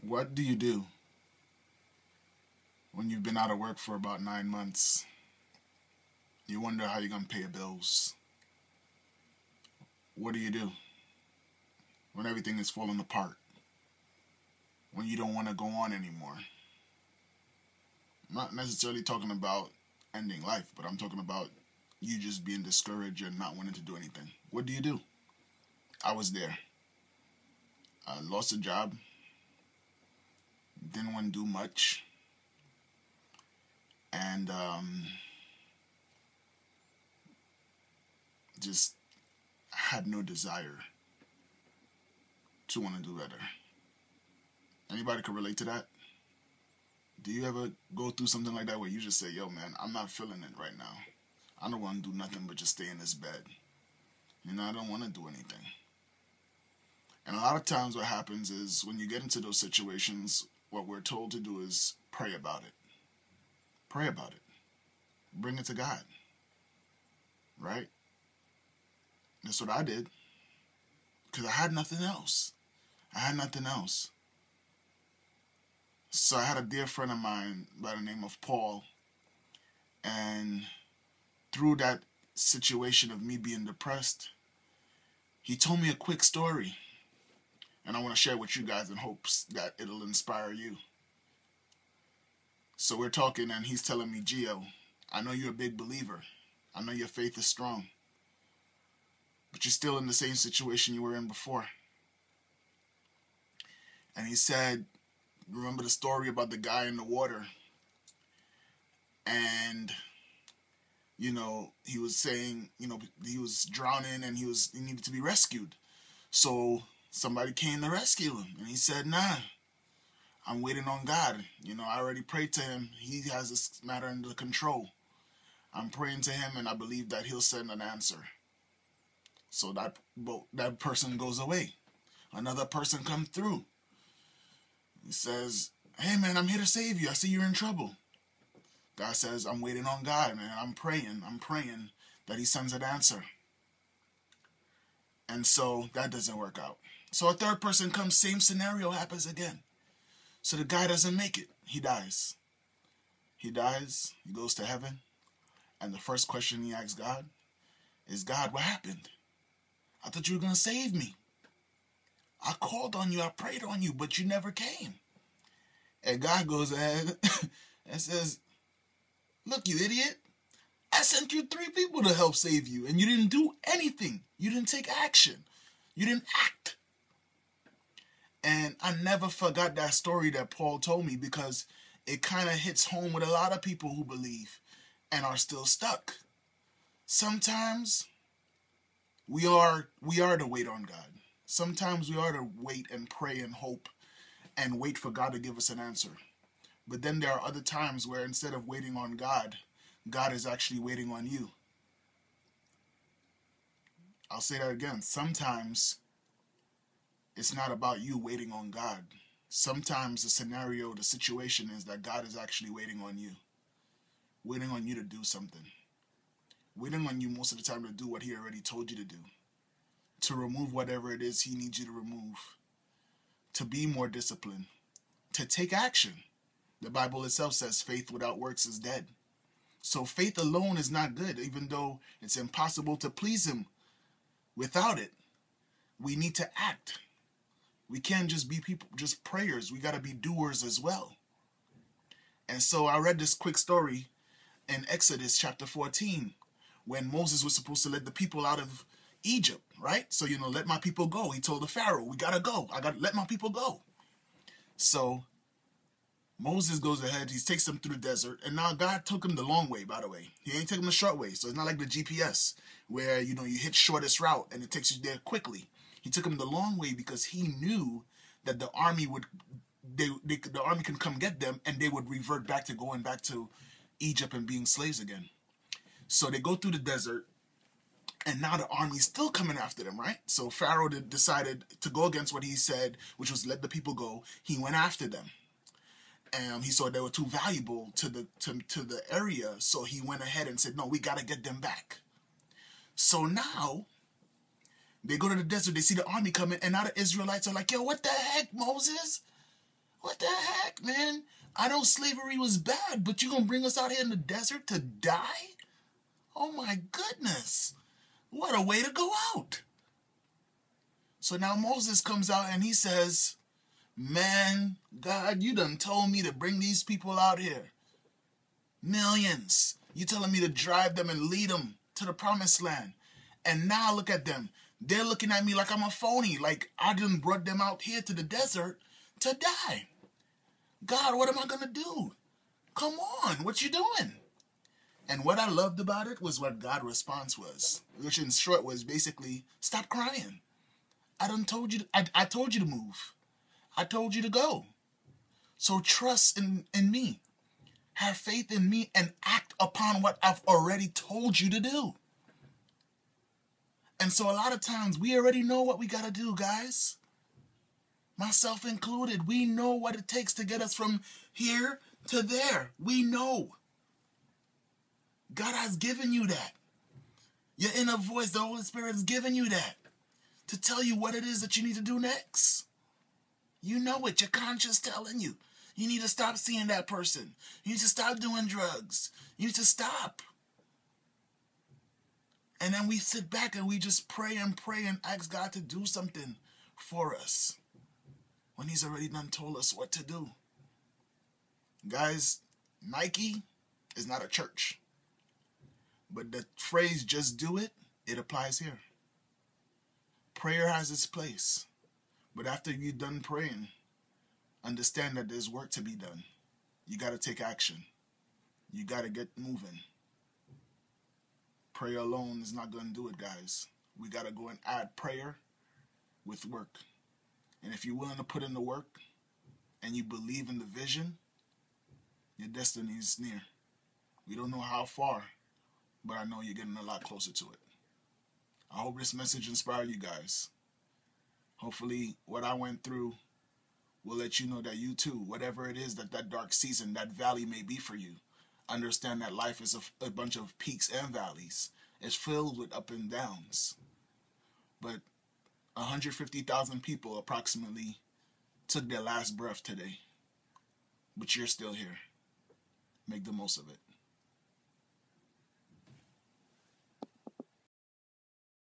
What do you do when you've been out of work for about 9 months? You wonder how you're going to pay your bills. What do you do when everything is falling apart? When you don't want to go on anymore? I'm not necessarily talking about ending life, but I'm talking about you just being discouraged and not wanting to do anything. What do you do? I was there. I lost a job. Didn't want to do much. And just had no desire to want to do better. Anybody could relate to that? Do you ever go through something like that where you just say, yo man, I'm not feeling it right now. I don't want to do nothing but just stay in this bed. I don't want to do anything. And a lot of times what happens is when you get into those situations, what we're told to do is pray about it. Pray about it. Bring it to God. Right? That's what I did. Because I had nothing else. So I had a dear friend of mine by the name of Paul. And through that situation of me being depressed, he told me a quick story. And I want to share with you guys in hopes that it'll inspire you. So we're talking and he's telling me, Gio, I know you're a big believer. I know your faith is strong. But you're still in the same situation you were in before. And he said, remember the story about the guy in the water? And, he was saying, he was drowning and he needed to be rescued. So somebody came to rescue him. And he said, nah, I'm waiting on God. I already prayed to him. He has this matter under control. I'm praying to him and I believe that he'll send an answer. So that person goes away. Another person comes through. He says, hey man, I'm here to save you. I see you're in trouble. God says, I'm waiting on God, man. I'm praying that he sends an answer. And so that doesn't work out. So a third person comes, same scenario happens again. So the guy doesn't make it. He dies. He goes to heaven. And the first question he asks God is, God, what happened? I thought you were going to save me. I called on you, I prayed on you, but you never came. And God goes ahead and says, look, you idiot. I sent you 3 people to help save you, and you didn't do anything. You didn't take action. You didn't act. And I never forgot that story that Paul told me because it kind of hits home with a lot of people who believe and are still stuck. Sometimes we are to wait on God. Sometimes we are to wait and pray and hope and wait for God to give us an answer. But then there are other times where instead of waiting on God, God is actually waiting on you. I'll say that again. Sometimes it's not about you waiting on God. Sometimes the situation is that God is actually waiting on you. Waiting on you to do something. Waiting on you most of the time to do what he already told you to do. To remove whatever it is he needs you to remove. To be more disciplined. To take action. The Bible itself says faith without works is dead. So faith alone is not good, even though it's impossible to please him without it. We need to act. We can't just be people, just prayers. We got to be doers as well. And so I read this quick story in Exodus chapter 14 when Moses was supposed to let the people out of Egypt, right? So, let my people go. He told the Pharaoh, we got to go. I got to let my people go. So Moses goes ahead. He takes them through the desert. And now God took him the long way, by the way. He ain't taking the short way. So it's not like the GPS where, you hit shortest route and it takes you there quickly. He took him the long way because he knew that the army the army can come get them and they would revert back to going back to Egypt and being slaves again. So they go through the desert and now the army's still coming after them, right? So Pharaoh decided to go against what he said, which was let the people go. He went after them. And he saw they were too valuable to the area, so he went ahead and said, no, we got to get them back. So now they go to the desert, they see the army coming, and now the Israelites are like, yo, what the heck, Moses? What the heck, man? I know slavery was bad, but you gonna bring us out here in the desert to die? Oh my goodness. What a way to go out. So now Moses comes out and he says, man, God, you done told me to bring these people out here. Millions. You telling me to drive them and lead them to the promised land. And now look at them. They're looking at me like I'm a phony. Like I done brought them out here to the desert to die. God, what am I going to do? Come on, what you doing? And what I loved about it was what God's response was, which in short was basically, stop crying. I told you to move. I told you to go. So trust in me. Have faith in me and act upon what I've already told you to do. And so a lot of times we already know what we got to do, guys. Myself included. We know what it takes to get us from here to there. We know. God has given you that. Your inner voice, the Holy Spirit has given you that to tell you what it is that you need to do next. You know it. Your conscience telling you. You need to stop seeing that person. You need to stop doing drugs. You need to stop. And then we sit back and we just pray and ask God to do something for us when he's already done told us what to do. Guys, Nike is not a church. But the phrase, just do it, it applies here. Prayer has its place. But after you're done praying, understand that there's work to be done. You got to take action. You got to get moving. Prayer alone is not going to do it, guys. We got to go and add prayer with work. And if you're willing to put in the work and you believe in the vision, your destiny is near. We don't know how far, but I know you're getting a lot closer to it. I hope this message inspired you guys. Hopefully what I went through will let you know that you too, whatever it is that dark season, that valley may be for you, understand that life is a bunch of peaks and valleys. It's filled with up and downs. But 150,000 people approximately took their last breath today. But you're still here. Make the most of it.